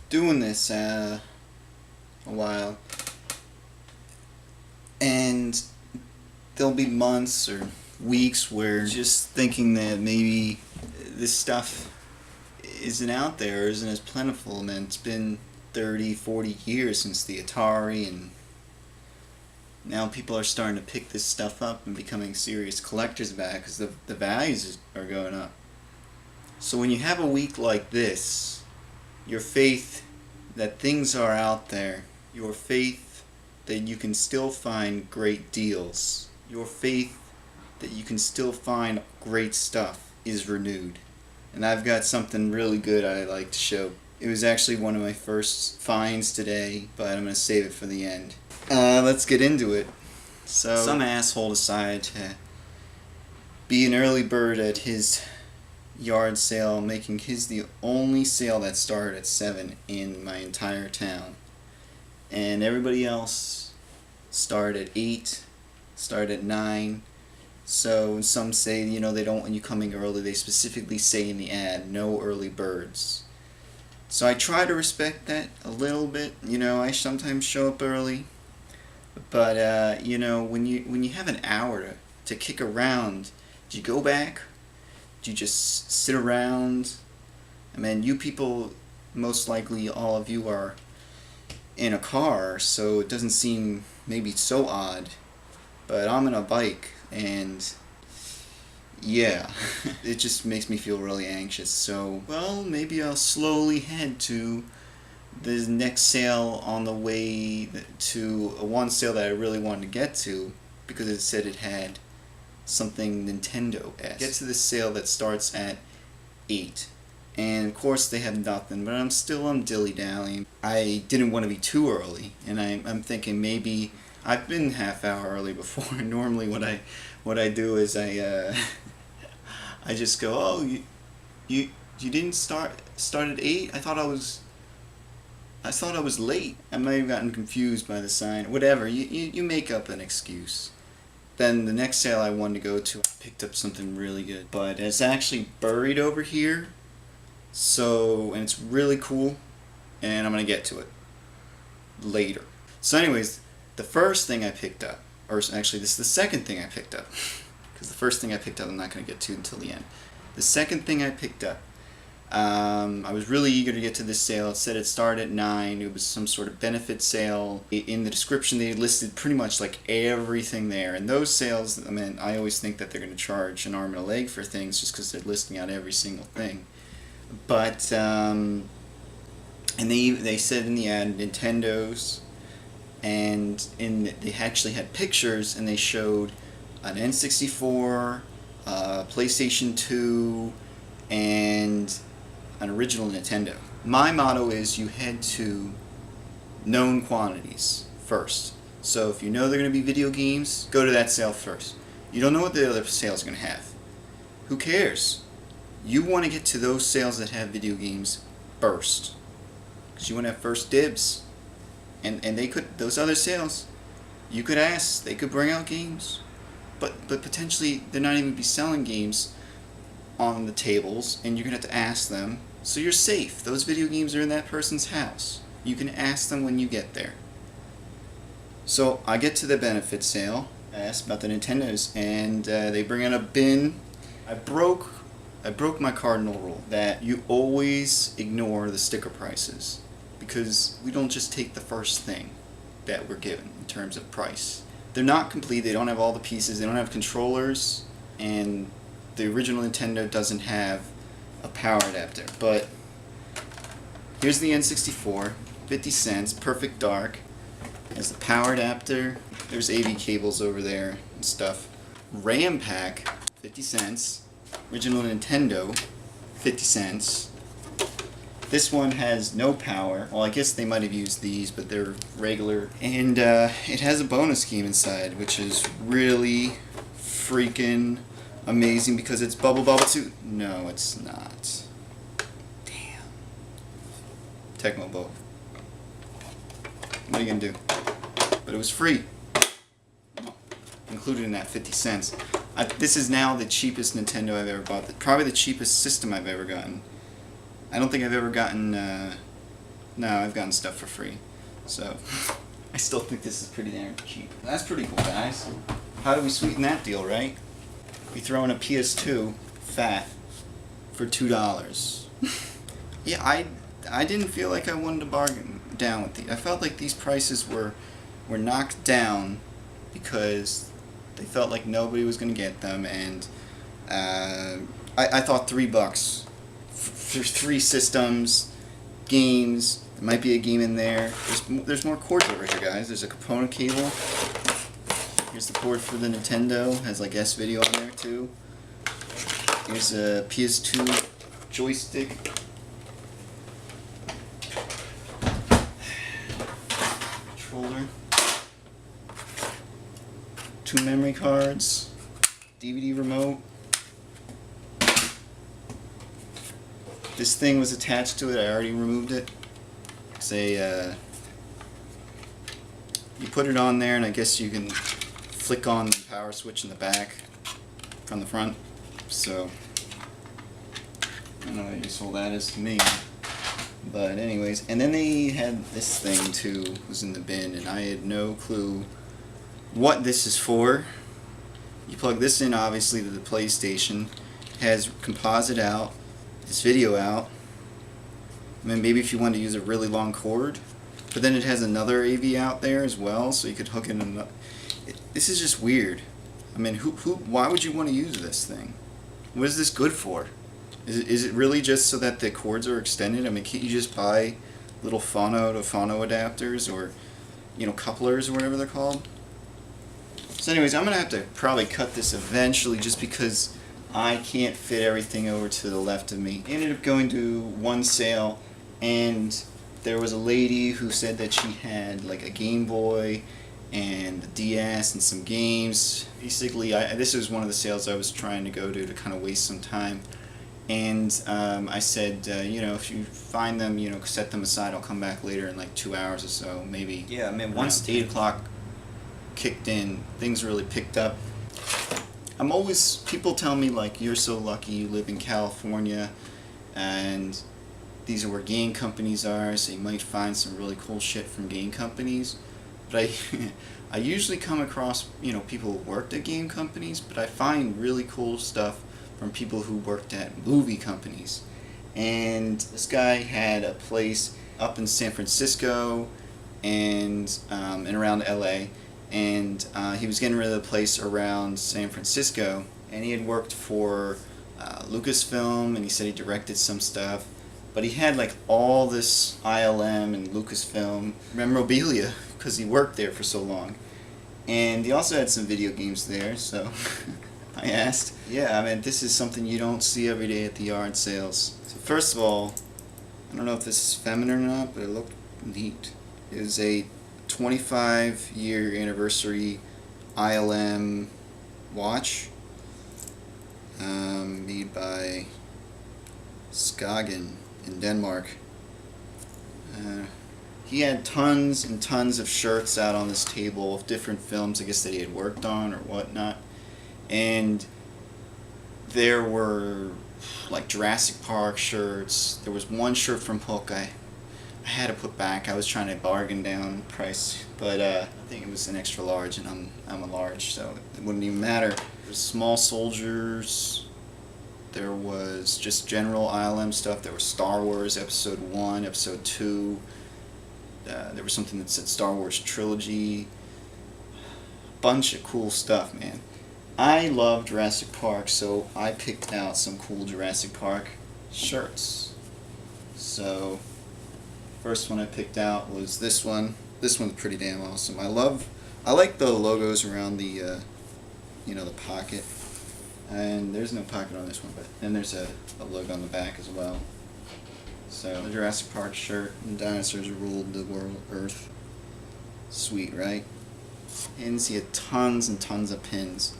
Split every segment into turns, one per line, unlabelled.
doing this a while, and there'll be months or weeks where just thinking that maybe this stuff isn't out there, or isn't as plentiful. And it's been 30, 40 years since the Atari, and now people are starting to pick this stuff up and becoming serious collectors back because the values are going up. So when you have a week like this, your faith that things are out there, your faith that you can still find great deals, your faith that you can still find great stuff is renewed. And I've got something really good I'd like to show. It was actually one of my first finds today, but I'm going to save it for the end. Let's get into it. So, some asshole decided to be an early bird at his yard sale, making his the only sale that started at 7 in my entire town. And everybody else started at 8, started at 9. So some say, they don't want you coming early. They specifically say in the ad, no early birds. So I try to respect that a little bit. I sometimes show up early. But, when you have an hour to kick around, do you go back? Do you just sit around? I mean, you people, most likely all of you are in a car, so it doesn't seem maybe so odd. But I'm in a bike, and yeah, it just makes me feel really anxious. So, well, maybe I'll slowly head to the next sale on the way to one sale that I really wanted to get to, because it said it had something Nintendo-esque. Get to this sale that starts at 8. And of course they have nothing, but I'm dilly-dallying. I didn't want to be too early, and I'm thinking maybe I've been half hour early before. Normally what I do is I just go, oh, you didn't start at 8? I thought I was late. I might have gotten confused by the sign. Whatever, you make up an excuse. Then the next sale I wanted to go to, I picked up something really good. But it's actually buried over here. And it's really cool. And I'm going to get to it later. So anyways, the first thing I picked up, or actually this is the second thing I picked up. Because the first thing I picked up I'm not going to get to until the end. The second thing I picked up, I was really eager to get to this sale. It said it started at 9. It was some sort of benefit sale. In the description they listed pretty much like everything there. And those sales, I mean, I always think that they're going to charge an arm and a leg for things just because they're listing out every single thing. But, and they said in the ad, Nintendos, and they actually had pictures, and they showed an N64, PlayStation 2, and an original Nintendo. My motto is you head to known quantities first. So if you know they're going to be video games, go to that sale first. You don't know what the other sales are going to have. Who cares? You want to get to those sales that have video games first, because you want to have first dibs. And those other sales, you could ask, they could bring out games, but potentially they're not even be selling games on the tables, and you're going to have to ask them. So you're safe. Those video games are in that person's house. You can ask them when you get there. So I get to the benefit sale. I asked about the Nintendos, and they bring out a bin. I broke my cardinal rule that you always ignore the sticker prices, because we don't just take the first thing that we're given in terms of price. They're not complete. They don't have all the pieces. They don't have controllers, and the original Nintendo doesn't have a power adapter. But here's the N64, 50 cents, perfect dark. There's the power adapter. There's AV cables over there and stuff. RAM pack, 50 cents. Original Nintendo, 50 cents. This one has no power. Well, I guess they might have used these, but they're regular. And it has a bonus game inside, which is really freaking amazing, because it's Bubble Bobble 2. No, it's not. Damn. Tecmo Bowl. What are you gonna do? But it was free. Included in that 50 cents. This is now the cheapest Nintendo I've ever bought. Probably the cheapest system I've ever gotten. I don't think I've ever gotten No, I've gotten stuff for free. So, I still think this is pretty damn cheap. That's pretty cool, guys. How do we sweeten that deal, right? We throw in a PS2 fat for $2. Yeah, I didn't feel like I wanted to bargain down with these. I felt like these prices were knocked down because they felt like nobody was going to get them, and I thought $3 for 3 systems, games. There might be a game in there. There's more cords over here, guys. There's a component cable. Here's the cord for the Nintendo. Has like S-Video on there too. Here's a PS2 joystick. Controller. 2 memory cards. DVD remote. This thing was attached to it. I already removed it. You put it on there, and I guess you can flick on the power switch in the back from the front. So I don't know how useful that is to me. But anyways, and then they had this thing too, was in the bin, and I had no clue what this is for. You plug this in, obviously, to the PlayStation. It has composite out, this video out. I mean, maybe if you want to use a really long cord, but then it has another AV out there as well, so you could hook in another. This is just weird. I mean, why would you want to use this thing? What is this good for? Is it really just so that the cords are extended? I mean, can't you just buy little phono to phono adapters, or couplers or whatever they're called? So anyways, I'm gonna have to probably cut this eventually, just because I can't fit everything over to the left of me. I ended up going to one sale, and there was a lady who said that she had like a Game Boy and a DS and some games. Basically, this was one of the sales I was trying to go to kind of waste some time. And I said, if you find them, set them aside. I'll come back later in like 2 hours or so, maybe. Yeah, I mean, once 8 o'clock kicked in, things really picked up. People tell me, like, you're so lucky you live in California, and these are where game companies are, so you might find some really cool shit from game companies. But I usually come across, people who worked at game companies, but I find really cool stuff from people who worked at movie companies. And this guy had a place up in San Francisco and around LA, and he was getting rid of the place around San Francisco, and he had worked for Lucasfilm, and he said he directed some stuff, but he had like all this ILM and Lucasfilm memorabilia because he worked there for so long. And he also had some video games there, so I asked. Yeah, I mean, this is something you don't see every day at the yard sales. So first of all, I don't know if this is feminine or not, but it looked neat. It was a 25-year anniversary ILM watch, made by Skagen in Denmark. He had tons and tons of shirts out on this table of different films, I guess, that he had worked on or whatnot. And there were like Jurassic Park shirts. There was one shirt from Hook I had to put back. I was trying to bargain down price, but I think it was an extra large, and I'm a large, so it wouldn't even matter. There was Small Soldiers. There was just general ILM stuff. There was Star Wars Episode 1, Episode 2. There was something that said Star Wars Trilogy. Bunch of cool stuff, man. I love Jurassic Park, so I picked out some cool Jurassic Park shirts. So, first one I picked out was this one. This one's pretty damn awesome. I like the logos around the, the pocket. And there's no pocket on this one, but then there's a logo on the back as well. So, the Jurassic Park shirt, and dinosaurs ruled the world, Earth. Sweet, right? Pins, you had tons and tons of pins.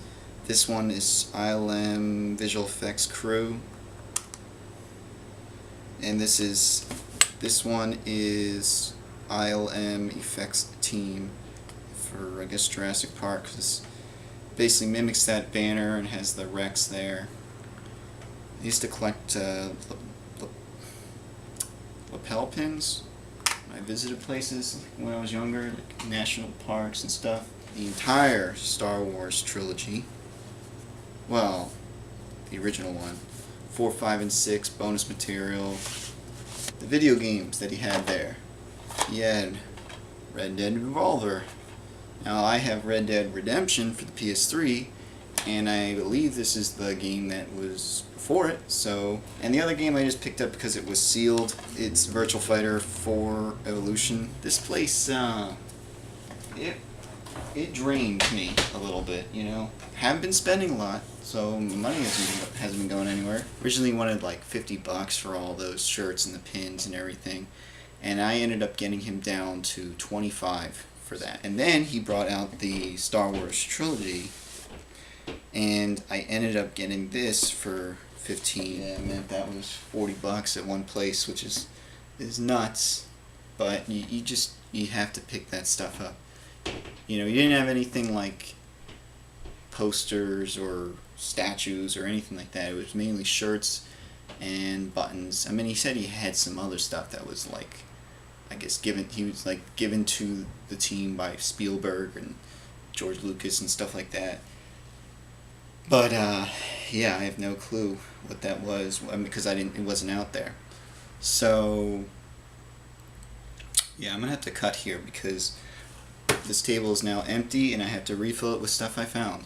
This one is ILM Visual Effects Crew. And this one is ILM Effects Team for, I guess, Jurassic Park. This basically mimics that banner and has the Rex there. I used to collect lapel pins. when I visited places when I was younger, like national parks and stuff. The entire Star Wars trilogy. Well, the original one. 4, 5, and 6, bonus material. The video games that he had there. He had Red Dead Revolver. Now I have Red Dead Redemption for the PS3, and I believe this is the game that was before it. So, and the other game I just picked up because it was sealed. It's Virtual Fighter 4 Evolution. This place, it drained me a little bit, you know. Haven't been spending a lot, so money hasn't been going anywhere. Originally wanted like $50 for all those shirts and the pins and everything, and I ended up getting him down to $25 for that. And then he brought out the Star Wars trilogy, and I ended up getting this for $15. Yeah, man, that was $40 at one place, which is nuts. But you have to pick that stuff up. You know, you didn't have anything like posters or statues or anything like that. It was mainly shirts and buttons. I mean, he said he had some other stuff that was like, I guess given to the team by Spielberg and George Lucas and stuff like that. But yeah, I have no clue what that was, because it wasn't out there. So yeah, I'm gonna have to cut here because this table is now empty and I have to refill it with stuff I found.